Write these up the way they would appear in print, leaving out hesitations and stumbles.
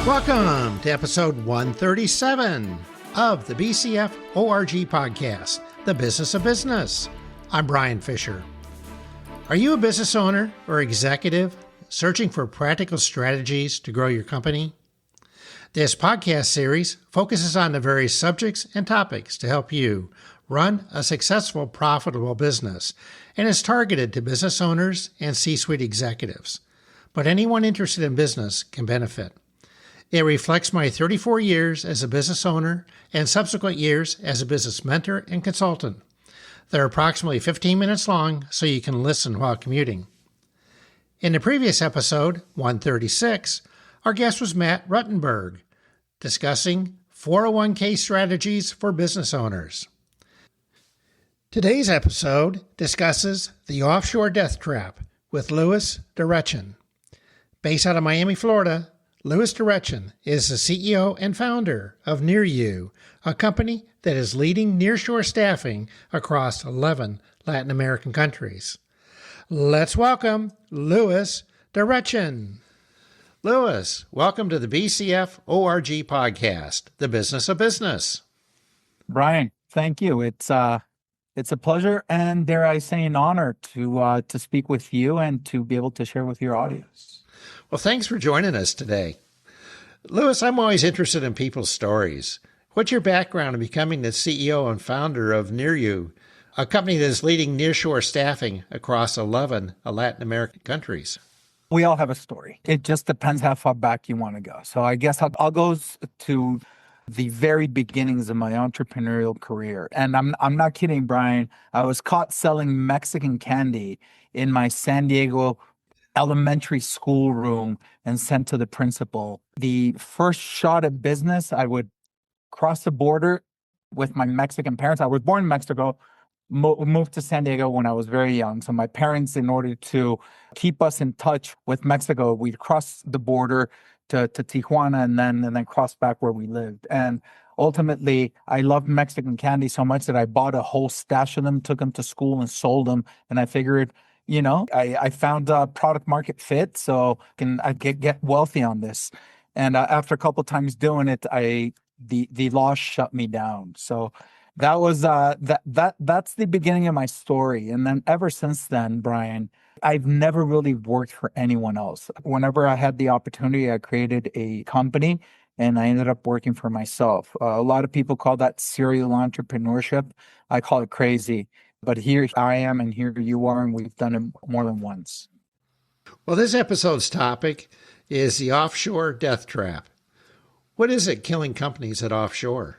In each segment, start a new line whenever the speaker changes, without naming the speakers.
Welcome to episode 137 of the BCF ORG podcast, The Business of Business. I'm Brian Fisher. Are you a business owner or executive searching for practical strategies to grow your company? This podcast series focuses on the various subjects and topics to help you run a successful, profitable business and is targeted to business owners and C-suite executives. But anyone interested in business can benefit. It reflects my 34 years as a business owner and subsequent years as a business mentor and consultant. They're approximately 15 minutes long, so you can listen while commuting. In the previous episode, 136, our guest was Matt Ruttenberg, discussing 401k strategies for business owners. Today's episode discusses the Offshore Death Trap with Luis Derechin. Based out of Miami, Florida, Luis Derechin is the CEO and founder of NearYou, a company that is leading nearshore staffing across 11 Latin American countries. Let's welcome Luis Derechin. Luis, welcome to the BCF ORG podcast, The Business of Business.
Brian, thank you. It's a pleasure and, dare I say, an honor to speak with you and to be able to share with your audience.
Well, thanks for joining us today. Luis, I'm always interested in people's stories. What's your background in becoming the CEO and founder of NearYou, a company that is leading nearshore staffing across 11 Latin American countries?
We all have a story. It just depends how far back you want to go. So I guess I'll go to the very beginnings of my entrepreneurial career. And I'm not kidding, Brian. I was caught selling Mexican candy in my San Diego elementary school room and sent to the principal. The first shot at business, I would cross the border with my Mexican parents. I was born in Mexico, moved to San Diego when I was very young. So my parents, in order to keep us in touch with Mexico, we'd cross the border to Tijuana and then cross back where we lived. And ultimately, I loved Mexican candy so much that I bought a whole stash of them, took them to school and sold them. And I figured, I found a product market fit, so I can get wealthy on this. And after a couple of times doing it, the law shut me down. So that was that's the beginning of my story. And then ever since then, Brian, I've never really worked for anyone else. Whenever I had the opportunity, I created a company and I ended up working for myself. A lot of people call that serial entrepreneurship. I call it crazy. But here I am and here you are, and we've done it more than once.
Well, this episode's topic is the Offshore Death Trap. What is it killing companies at offshore?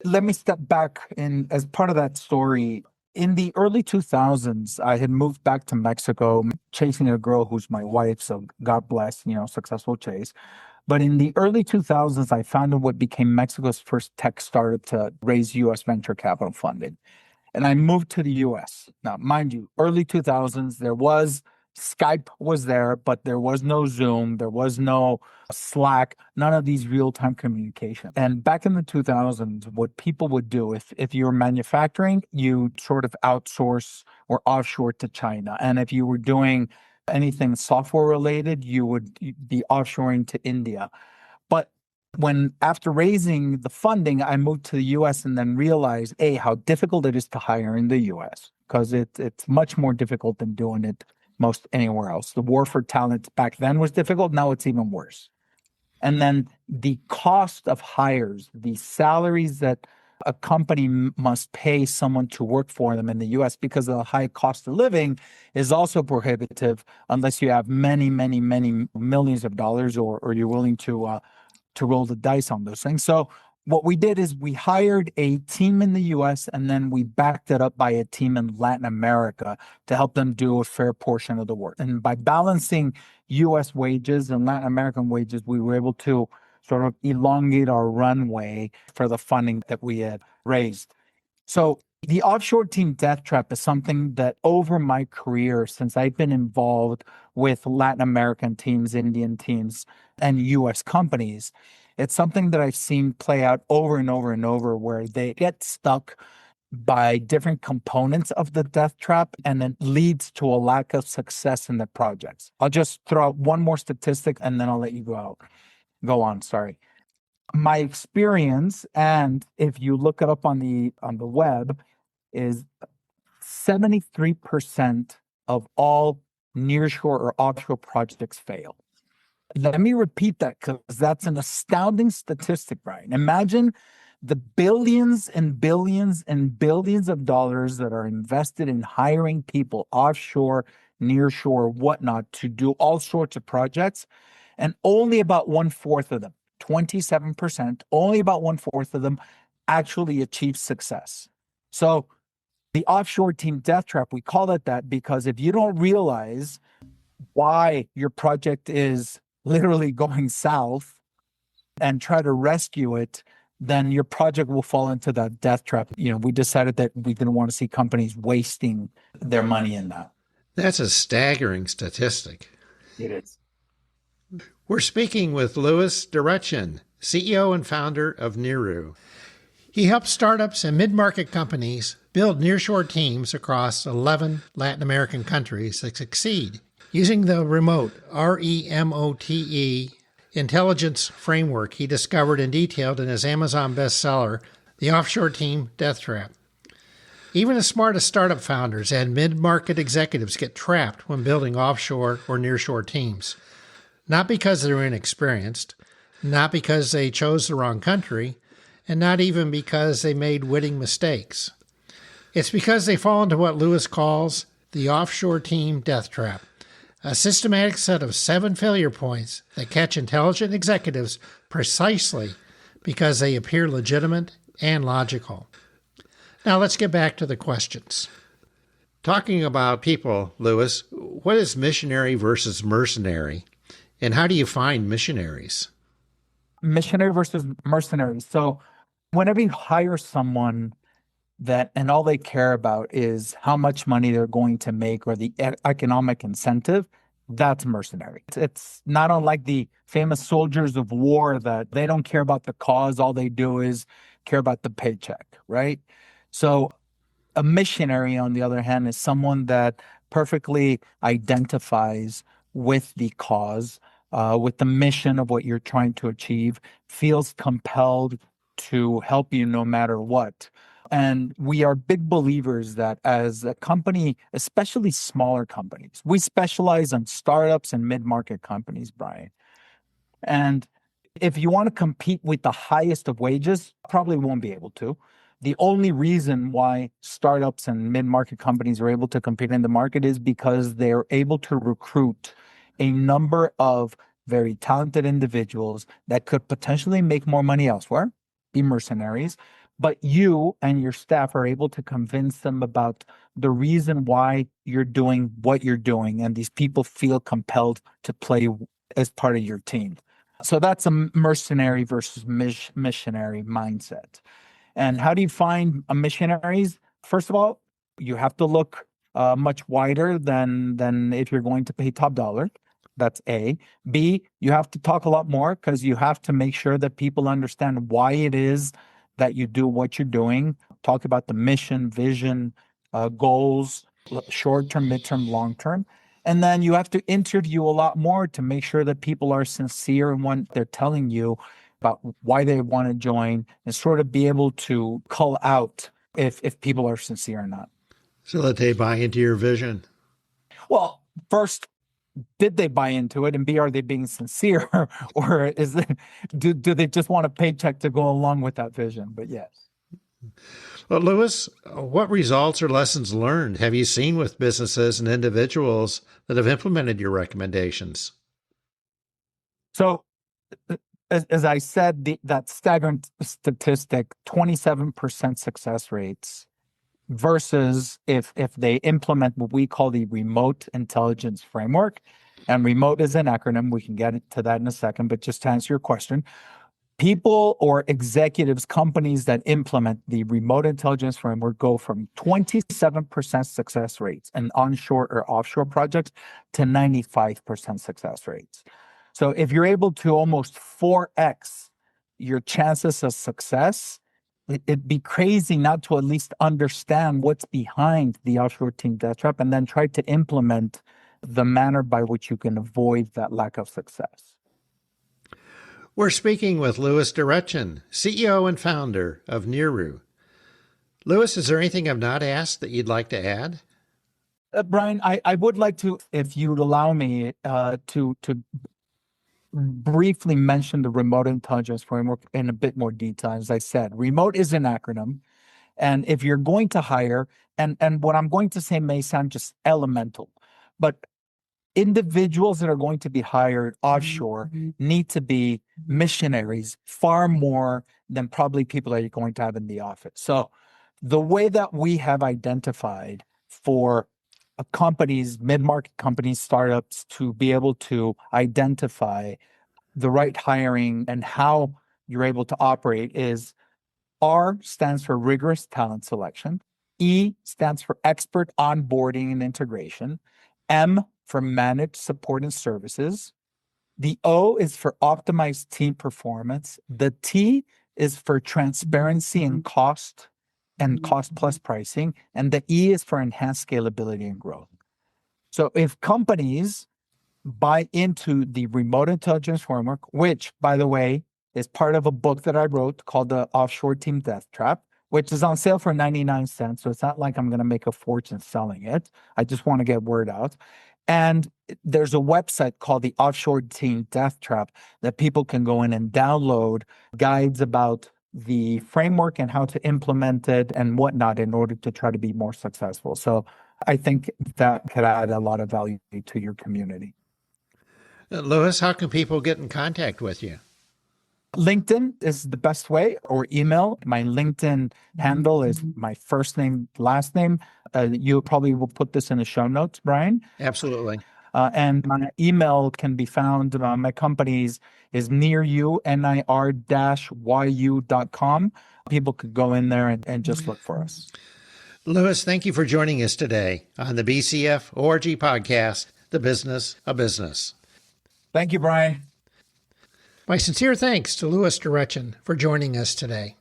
Let me step back as part of that story. In the early 2000s, I had moved back to Mexico, chasing a girl who's my wife, so God bless, successful chase. But in the early 2000s, I founded what became Mexico's first tech startup to raise U.S. venture capital funding. And I moved to the U.S. Now, mind you, early 2000s, Skype was there, but there was no Zoom, there was no Slack, none of these real-time communication. And back in the 2000s, what people would do, if you were manufacturing, you sort of outsource or offshore to China. And if you were doing anything software related, you would be offshoring to India. But after raising the funding, I moved to the U.S. and then realized, how difficult it is to hire in the U.S. because it's much more difficult than doing it most anywhere else. The war for talent back then was difficult. Now it's even worse. And then the cost of hires, the salaries that a company must pay someone to work for them in the U.S. because of the high cost of living is also prohibitive unless you have many, many, many millions of dollars or you're willing to roll the dice on those things. So what we did is we hired a team in the U.S. and then we backed it up by a team in Latin America to help them do a fair portion of the work. And by balancing U.S. wages and Latin American wages, we were able to sort of elongate our runway for the funding that we had raised. So the Offshore Team Death Trap is something that over my career, since I've been involved with Latin American teams, Indian teams, and U.S. companies, it's something that I've seen play out over and over and over where they get stuck by different components of the death trap and then leads to a lack of success in the projects. I'll just throw out one more statistic and then I'll let you go out. go on, sorry. My experience, and if you look it up on the web, is 73% of all nearshore or offshore projects fail. Let me repeat that because that's an astounding statistic, Brian. Imagine the billions and billions and billions of dollars that are invested in hiring people offshore, nearshore, whatnot, to do all sorts of projects, and only about 1/4 of them, 27%, only about 1/4 of them actually achieve success. So the offshore team death trap, we call it that because if you don't realize why your project is literally going south and try to rescue it, then your project will fall into that death trap. We decided that we didn't want to see companies wasting their money in that.
That's a staggering statistic.
It is.
We're speaking with Luis Derechin, CEO and founder of Nearu. He helps startups and mid-market companies build nearshore teams across 11 Latin American countries that succeed using the remote, REMOTE, intelligence framework he discovered and detailed in his Amazon bestseller, The Offshore Team Death Trap. Even the smartest startup founders and mid-market executives get trapped when building offshore or nearshore teams. Not because they're inexperienced, not because they chose the wrong country, and not even because they made witting mistakes. It's because they fall into what Luis calls the Offshore Team Death Trap, a systematic set of 7 failure points that catch intelligent executives precisely because they appear legitimate and logical. Now let's get back to the questions. Talking about people, Luis, what is missionary versus mercenary, and how do you find missionaries?
Missionary versus mercenaries. So whenever you hire someone and all they care about is how much money they're going to make or the economic incentive, that's mercenary. It's not unlike the famous soldiers of war that they don't care about the cause. All they do is care about the paycheck, right? So a missionary, on the other hand, is someone that perfectly identifies with the cause, with the mission of what you're trying to achieve, feels compelled to help you no matter what. And we are big believers that as a company, especially smaller companies, we specialize on startups and mid-market companies, Brian. And if you want to compete with the highest of wages, probably won't be able to. The only reason why startups and mid-market companies are able to compete in the market is because they're able to recruit a number of very talented individuals that could potentially make more money elsewhere, be mercenaries, but you and your staff are able to convince them about the reason why you're doing what you're doing, and these people feel compelled to play as part of your team. So that's a mercenary versus missionary mindset. And how do you find missionaries? First of all, you have to look much wider than if you're going to pay top dollar. That's A. B, you have to talk a lot more because you have to make sure that people understand why it is that you do what you're doing. Talk about the mission, vision, goals, short-term, midterm, long-term. And then you have to interview a lot more to make sure that people are sincere in what they're telling you about why they want to join, and sort of be able to call out if people are sincere or not.
So that they buy into your vision.
Well, first, did they buy into it? And B, are they being sincere? Or do they just want a paycheck to go along with that vision? But yes.
Well, Luis, what results or lessons learned have you seen with businesses and individuals that have implemented your recommendations?
So, as I said, that staggering statistic, 27% success rates versus if they implement what we call the remote intelligence framework. And remote is an acronym. We can get to that in a second, but just to answer your question, people or executives, companies that implement the remote intelligence framework go from 27% success rates in onshore or offshore projects to 95% success rates. So if you're able to almost 4x your chances of success, it'd be crazy not to at least understand what's behind the offshore team death trap and then try to implement the manner by which you can avoid that lack of success.
We're speaking with Luis Derechin, CEO and founder of nearshore. Luis, is there anything I've not asked that you'd like to add?
Brian, I would like to, if you'd allow me, to briefly mention the remote intelligence framework in a bit more detail. As I said, remote is an acronym. And if you're going to hire, and what I'm going to say may sound just elemental, but individuals that are going to be hired offshore need to be missionaries far more than probably people that you're going to have in the office. So the way that we have identified for companies, mid-market companies, startups to be able to identify the right hiring and how you're able to operate is R stands for rigorous talent selection. E stands for expert onboarding and integration. M for managed support and services. The O is for optimized team performance. The T is for transparency and cost plus pricing. And the E is for enhanced scalability and growth. So if companies buy into the remote intelligence framework, which, by the way, is part of a book that I wrote called the Offshore Team Death Trap, which is on sale for 99 cents. So it's not like I'm going to make a fortune selling it. I just want to get word out. And there's a website called the Offshore Team Death Trap that people can go in and download guides about the framework and how to implement it and whatnot in order to try to be more successful. So I think that could add a lot of value to your community.
Luis, how can people get in contact with you?
LinkedIn is the best way, or email. My LinkedIn handle is my first name, last name. You probably will put this in the show notes, Brian.
Absolutely.
And my email can be found, my company's is nearyou, nir-yu.com. People could go in there and just look for us.
Luis, thank you for joining us today on the BCF ORG podcast, The Business of Business.
Thank you, Brian.
My sincere thanks to Luis Derechin for joining us today.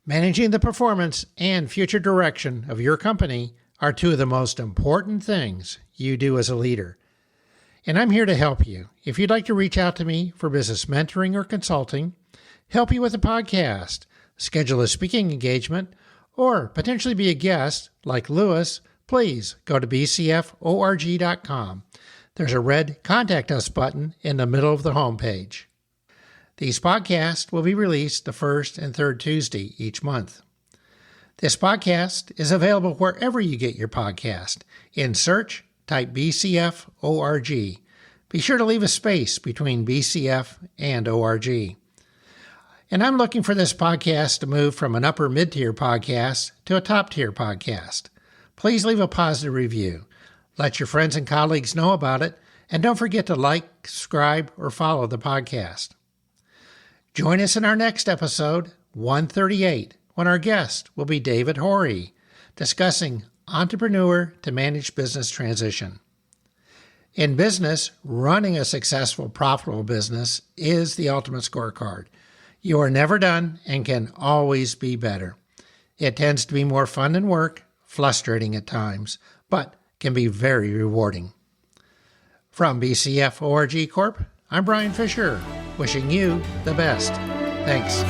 Managing the performance and future direction of your company are two of the most important things you do as a leader. And I'm here to help you. If you'd like to reach out to me for business mentoring or consulting, help you with a podcast, schedule a speaking engagement, or potentially be a guest like Luis, please go to bcforg.com. There's a red Contact Us button in the middle of the homepage. These podcasts will be released the first and third Tuesday each month. This podcast is available wherever you get your podcast. In search, type BCF ORG. Be sure to leave a space between BCF and ORG. And I'm looking for this podcast to move from an upper mid-tier podcast to a top-tier podcast. Please leave a positive review. Let your friends and colleagues know about it, and don't forget to like, subscribe, or follow the podcast. Join us in our next episode, 138, when our guest will be David Horry, discussing entrepreneur to managed business transition. In business, running a successful, profitable business is the ultimate scorecard. You are never done and can always be better. It tends to be more fun than work, frustrating at times, but can be very rewarding. From BCF ORG Corp., I'm Brian Fisher, wishing you the best. Thanks.